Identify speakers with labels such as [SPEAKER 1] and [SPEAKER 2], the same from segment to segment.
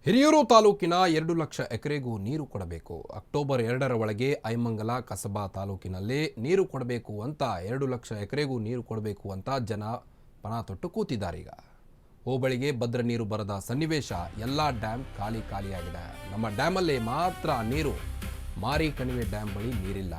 [SPEAKER 1] ಹಿರಿಯೂರು ತಾಲೂಕಿನ 2 ಲಕ್ಷ ಎಕರೆಗೂ ನೀರು ಕೊಡಬೇಕು. ಅಕ್ಟೋಬರ್ 2ರ ಒಳಗೆ ಐಮಂಗಲ ಕಸಬಾ ತಾಲೂಕಿನಲ್ಲಿ ನೀರು ಕೊಡಬೇಕು ಅಂತ 2 ಲಕ್ಷ ಎಕರೆಗೂ ನೀರು ಕೊಡಬೇಕು ಅಂತ ಜನ ಪಣ ತೊಟ್ಟು ಕೂತಿದ್ದಾರೆ. ಈಗ ಹೋಬಳಿಗೆ ಭದ್ರ ನೀರು ಬರದ ಸನ್ನಿವೇಶ. ಎಲ್ಲ ಡ್ಯಾಮ್ ಖಾಲಿಯಾಗಿದೆ. ನಮ್ಮ ಡ್ಯಾಮಲ್ಲಿ ಮಾತ್ರ ನೀರು. ಮಾರಿ ಕಣಿವೆ ಡ್ಯಾಮ್ ಬಳಿ ನೀರಿಲ್ಲ.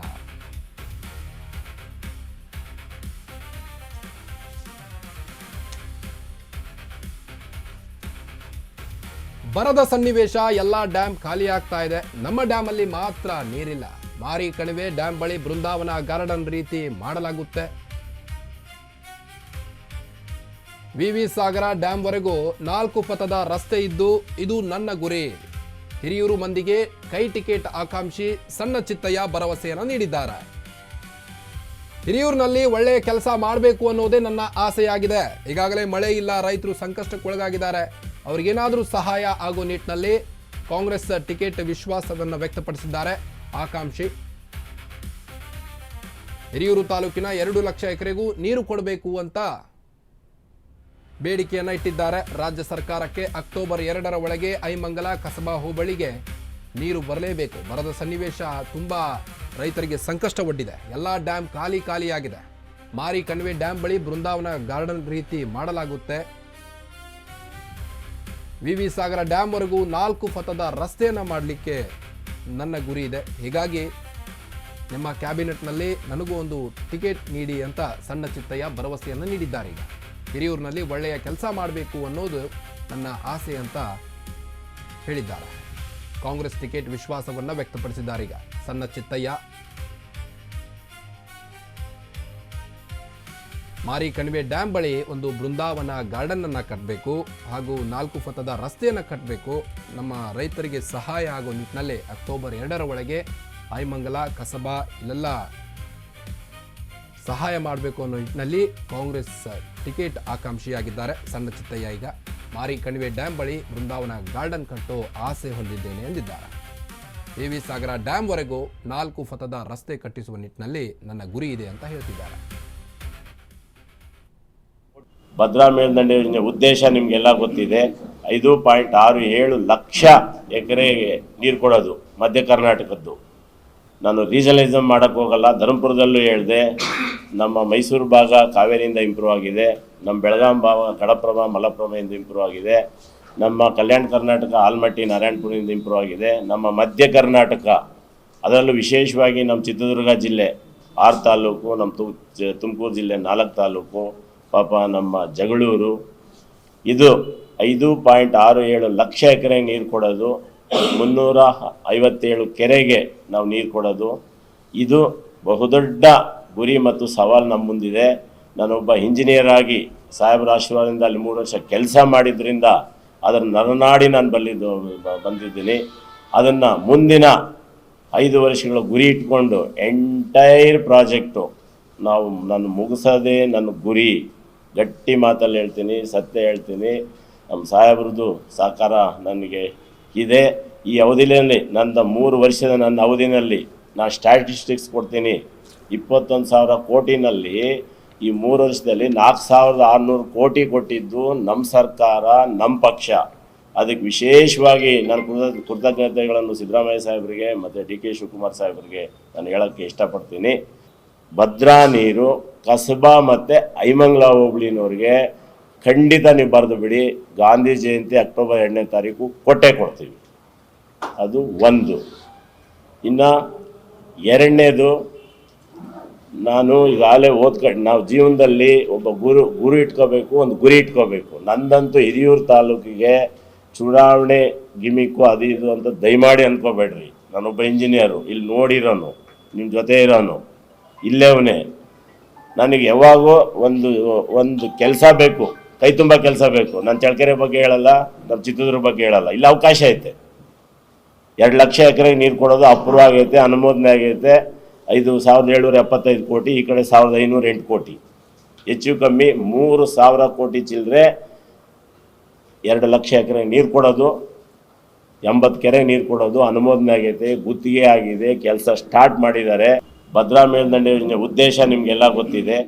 [SPEAKER 1] ಬರದ ಸನ್ನಿವೇಶ. ಎಲ್ಲ ಡ್ಯಾಮ್ ಖಾಲಿ ಆಗ್ತಾ ಇದೆ. ನಮ್ಮ ಡ್ಯಾಮ್ ಅಲ್ಲಿ ಮಾತ್ರ ನೀರಿಲ್ಲ. ಮಾರಿ ಕಣಿವೆ ಡ್ಯಾಮ್ ಬಳಿ ಬೃಂದಾವನ ಗಾರ್ಡನ್ ರೀತಿ ಮಾಡಲಾಗುತ್ತೆ. ವಿವಿ ಸಾಗರ ಡ್ಯಾಮ್ ವರೆಗೂ 4 ಪಥದ ರಸ್ತೆ ಇದ್ದು ಇದು ನನ್ನ ಗುರಿ. ಹಿರಿಯೂರು ಮಂದಿಗೆ ಕೈ ಟಿಕೆಟ್ ಆಕಾಂಕ್ಷಿ ಸಣ್ಣ ಚಿತ್ತಯ್ಯ ಭರವಸೆಯನ್ನು ನೀಡಿದ್ದಾರೆ. ಹಿರಿಯೂರಿನಲ್ಲಿ ಒಳ್ಳೆಯ ಕೆಲಸ ಮಾಡಬೇಕು ಅನ್ನೋದೇ ನನ್ನ ಆಸೆಯಾಗಿದೆ. ಈಗಾಗಲೇ ಮಳೆ ಇಲ್ಲ, ರೈತರು ಸಂಕಷ್ಟಕ್ಕೊಳಗಾಗಿದ್ದಾರೆ. ಅವರಿಗೇನಾದರೂ ಸಹಾಯ ಆಗೋ ನಿಟ್ಟಿನಲ್ಲಿ ಕಾಂಗ್ರೆಸ್ ಟಿಕೆಟ್ ವಿಶ್ವಾಸವನ್ನು ವ್ಯಕ್ತಪಡಿಸಿದ್ದಾರೆ ಆಕಾಂಕ್ಷಿ. ಹಿರಿಯೂರು ತಾಲೂಕಿನ 2 ಲಕ್ಷ ಎಕರೆಗೂ ನೀರು ಕೊಡಬೇಕು ಅಂತ ಬೇಡಿಕೆಯನ್ನು ಇಟ್ಟಿದ್ದಾರೆ ರಾಜ್ಯ ಸರ್ಕಾರಕ್ಕೆ. ಅಕ್ಟೋಬರ್ 2ರ ಒಳಗೆ ಐಮಂಗಲ ಕಸಬಾ ಹೋಬಳಿಗೆ ನೀರು ಬರಲೇಬೇಕು. ಬರದ ಸನ್ನಿವೇಶ ತುಂಬಾ ರೈತರಿಗೆ ಸಂಕಷ್ಟ ಒಡ್ಡಿದೆ. ಎಲ್ಲ ಡ್ಯಾಮ್ ಖಾಲಿಯಾಗಿದೆ. ಮಾರಿ ಕಣಿವೆ ಡ್ಯಾಮ್ ಬಳಿ ಬೃಂದಾವನ ಗಾರ್ಡನ್ ರೀತಿ ಮಾಡಲಾಗುತ್ತೆ. ವಿವಿ ಸಾಗರ ಡ್ಯಾಮ್ ವರೆಗೂ 4 ಪಥದ ರಸ್ತೆಯನ್ನು ಮಾಡಲಿಕ್ಕೆ ನನ್ನ ಗುರಿ ಇದೆ. ಹೀಗಾಗಿ ನಿಮ್ಮ ಕ್ಯಾಬಿನೆಟ್ನಲ್ಲಿ ನನಗೂ ಒಂದು ಟಿಕೆಟ್ ನೀಡಿ ಅಂತ ಸಣ್ಣ ಚಿತ್ತಯ್ಯ ಭರವಸೆಯನ್ನು ನೀಡಿದ್ದಾರೆ. ಈಗ ಹಿರಿಯೂರಿನಲ್ಲಿ ಒಳ್ಳೆಯ ಕೆಲಸ ಮಾಡಬೇಕು ಅನ್ನೋದು ನನ್ನ ಆಸೆ ಅಂತ ಹೇಳಿದ್ದಾರೆ. ಕಾಂಗ್ರೆಸ್ ಟಿಕೆಟ್ ವಿಶ್ವಾಸವನ್ನು ವ್ಯಕ್ತಪಡಿಸಿದ್ದಾರೆ ಈಗ ಸಣ್ಣ ಚಿತ್ತಯ್ಯ. ಮಾರಿ ಕಣಿವೆ ಡ್ಯಾಮ್ ಬಳಿ ಒಂದು ಬೃಂದಾವನ ಗಾರ್ಡನ್ ಅನ್ನು ಕಟ್ಟಬೇಕು ಹಾಗೂ 4 ಪಥದ ರಸ್ತೆಯನ್ನು ಕಟ್ಟಬೇಕು. ನಮ್ಮ ರೈತರಿಗೆ ಸಹಾಯ ಆಗೋ ನಿಟ್ಟಿನಲ್ಲಿ ಅಕ್ಟೋಬರ್ 2ರ ಒಳಗೆ ಐಮಂಗಲ ಕಸಬಾ ಇಲ್ಲೆಲ್ಲ ಸಹಾಯ ಮಾಡಬೇಕು ಅನ್ನೋ ನಿಟ್ಟಿನಲ್ಲಿ ಕಾಂಗ್ರೆಸ್ ಟಿಕೆಟ್ ಆಕಾಂಕ್ಷಿಯಾಗಿದ್ದಾರೆ ಸಣ್ಣ ಚಿತ್ತಯ್ಯ. ಈಗ ಮಾರಿ ಕಣಿವೆ ಡ್ಯಾಮ್ ಬಳಿ ಬೃಂದಾವನ ಗಾರ್ಡನ್ ಕಟ್ಟೋ ಆಸೆ ಹೊಂದಿದ್ದೇನೆ ಎಂದಿದ್ದಾರೆ. ವಿವಿ ಸಾಗರ ಡ್ಯಾಮ್ ವರೆಗೂ 4 ಪಥದ ರಸ್ತೆ ಕಟ್ಟಿಸುವ ನಿಟ್ಟಿನಲ್ಲಿ ನನ್ನ ಗುರಿ ಇದೆ ಅಂತ ಹೇಳ್ತಿದ್ದಾರೆ.
[SPEAKER 2] ಭದ್ರಾ ಮೇಲ್ದಂಡೆ ಯೋಜನೆ ಉದ್ದೇಶ ನಿಮಗೆಲ್ಲ ಗೊತ್ತಿದೆ. 5.67 ಲಕ್ಷ ಎಕರೆಗೆ ನೀರು ಕೊಡೋದು ಮಧ್ಯ ಕರ್ನಾಟಕದ್ದು. ನಾನು ರೀಜನಲಿಸಮ್ ಮಾಡೋಕ್ಕೆ ಹೋಗಲ್ಲ. ಧರ್ಮಪುರದಲ್ಲೂ ಹೇಳಿದೆ, ನಮ್ಮ ಮೈಸೂರು ಭಾಗ ಕಾವೇರಿಯಿಂದ ಇಂಪ್ರೂವ್ ಆಗಿದೆ, ನಮ್ಮ ಬೆಳಗಾಂ ಭಾಗ ಕಡಪ್ರಭಾ ಮಲಪ್ರಭೆಯಿಂದ ಇಂಪ್ರೂವ್ ಆಗಿದೆ, ನಮ್ಮ ಕಲ್ಯಾಣ ಕರ್ನಾಟಕ ಆಲ್ಮಟ್ಟಿ ನಾರಾಯಣಪುರದಿಂದ ಇಂಪ್ರೂವ್ ಆಗಿದೆ, ನಮ್ಮ ಮಧ್ಯ ಕರ್ನಾಟಕ ಅದರಲ್ಲೂ ವಿಶೇಷವಾಗಿ ನಮ್ಮ ಚಿತ್ರದುರ್ಗ ಜಿಲ್ಲೆ 6 ತಾಲೂಕು, ನಮ್ಮ ತುಮಕೂರು ಜಿಲ್ಲೆ 4 ತಾಲೂಕು, ಪಾಪ ನಮ್ಮ ಜಗಳೂರು, ಇದು 5.67 ಲಕ್ಷ ಎಕರೆ ನೀರು ಕೊಡೋದು. 357 ಕೆರೆಗೆ ನಾವು ನೀರು ಕೊಡೋದು. ಇದು ಬಹುದೊಡ್ಡ ಗುರಿ ಮತ್ತು ಸವಾಲು ನಮ್ಮ ಮುಂದಿದೆ. ನಾನೊಬ್ಬ ಇಂಜಿನಿಯರ್ ಆಗಿ ಸಾಹೇಬರ ಆಶೀರ್ವಾದದಿಂದ ಅಲ್ಲಿ 3 ವರ್ಷ ಕೆಲಸ ಮಾಡಿದ್ರಿಂದ ಅದರ ನರನಾಡಿ ನಾನು ಬಂದಿದ್ದೀನಿ. ಅದನ್ನು ಮುಂದಿನ 5 ವರ್ಷಗಳ ಗುರಿ ಇಟ್ಕೊಂಡು ಎಂಟೈರ್ ಪ್ರಾಜೆಕ್ಟು ನಾನು ಮುಗಿಸೋದೇ ನನ್ನ ಗುರಿ. ಗಟ್ಟಿ ಮಾತಲ್ಲಿ ಹೇಳ್ತೀನಿ, ಸತ್ಯ ಹೇಳ್ತೀನಿ. ನಮ್ಮ ಸಾಹೇಬ್ರದ್ದು ಸಹಕಾರ ನನಗೆ ಇದೆ. ಈ ಅವಧಿಯಲ್ಲಿ ನನ್ನ 3 ವರ್ಷದ ನನ್ನ ಅವಧಿನಲ್ಲಿ ನಾನು ಸ್ಟ್ಯಾಟಿಸ್ಟಿಕ್ಸ್ ಕೊಡ್ತೀನಿ. 21,000 ಕೋಟಿನಲ್ಲಿ ಈ 3 ವರ್ಷದಲ್ಲಿ 4,600 ಕೋಟಿ ಕೊಟ್ಟಿದ್ದು ನಮ್ಮ ಸರ್ಕಾರ, ನಮ್ಮ ಪಕ್ಷ. ಅದಕ್ಕೆ ವಿಶೇಷವಾಗಿ ನಾನು ಕೃತಜ್ಞತೆಗಳನ್ನು ಸಿದ್ದರಾಮಯ್ಯ ಸಾಹೇಬರಿಗೆ ಮತ್ತು ಡಿ ಕೆ ಶಿವಕುಮಾರ್ ಸಾಹೇಬರಿಗೆ ನಾನು ಹೇಳೋಕ್ಕೆ ಇಷ್ಟಪಡ್ತೀನಿ. ಭದ್ರಾ ನೀರು ಕಸಬಾ ಮತ್ತು ಐಮಂಗಲ ಹೋಬಳಿನವ್ರಿಗೆ ಖಂಡಿತ ನೀವು ಬರೆದು ಬಿಡಿ. ಗಾಂಧಿ ಜಯಂತಿ ಅಕ್ಟೋಬರ್ 2ನೇ ತಾರೀಕು ಕೊಡ್ತೀವಿ. ಅದು ಒಂದು. ಇನ್ನು ಎರಡನೇದು, ನಾನು ಈಗಾಗಲೇ ನಾವು ಜೀವನದಲ್ಲಿ ಒಬ್ಬ ಗುರು ಇಟ್ಕೋಬೇಕು, ಒಂದು ಗುರಿ ಇಟ್ಕೋಬೇಕು. ನಂದಂತೂ ಹಿರಿಯೂರು ತಾಲೂಕಿಗೆ ಚುನಾವಣೆ ಗಿಮಿಕ್ಕು ಅದು ಇದು ಅಂತ ದಯಮಾಡಿ ಅಂದ್ಕೋಬೇಡ್ರಿ. ನಾನೊಬ್ಬ ಇಂಜಿನಿಯರು, ಇಲ್ಲಿ ನೋಡಿರೋನು, ನಿಮ್ಮ ಜೊತೆ ಇರೋನು, ಇಲ್ಲೇವನೇ. ನನಗೆ ಯಾವಾಗೋ ಒಂದು ಕೆಲಸ ಬೇಕು, ಕೈ ತುಂಬ ಕೆಲಸ ಬೇಕು. ನಾನು ಚಳ್ಳಕೆರೆ ಬಗ್ಗೆ ಹೇಳಲ್ಲ, ನಮ್ಮ ಚಿತ್ರದುರ್ಗ ಬಗ್ಗೆ ಹೇಳಲ್ಲ. ಇಲ್ಲಿ ಅವಕಾಶ ಐತೆ. 2 ಲಕ್ಷ ಎಕರೆಗೆ ನೀರು ಕೊಡೋದು ಅಪ್ರೂವ್ ಆಗೈತೆ, ಅನುಮೋದನೆ ಆಗೈತೆ. 5,775 ಕೋಟಿ, ಈ ಕಡೆ 1,508 ಕೋಟಿ, ಹೆಚ್ಚು ಕಮ್ಮಿ 3,000 ಕೋಟಿ ಚಿಲ್ಲರೆ 2 ಲಕ್ಷ ಎಕರೆ ನೀರು ಕೊಡೋದು. 80 ಕೆರೆ ನೀರು ಕೊಡೋದು ಅನುಮೋದನೆ ಆಗೈತೆ, ಗುತ್ತಿಗೆ ಆಗಿದೆ, ಕೆಲಸ ಸ್ಟಾರ್ಟ್ ಮಾಡಿದ್ದಾರೆ. ಭದ್ರಾ ಮೇಲ್ದಂಡೆ ಯೋಜನೆ ಉದ್ದೇಶ ನಿಮಗೆಲ್ಲ ಗೊತ್ತಿದೆ.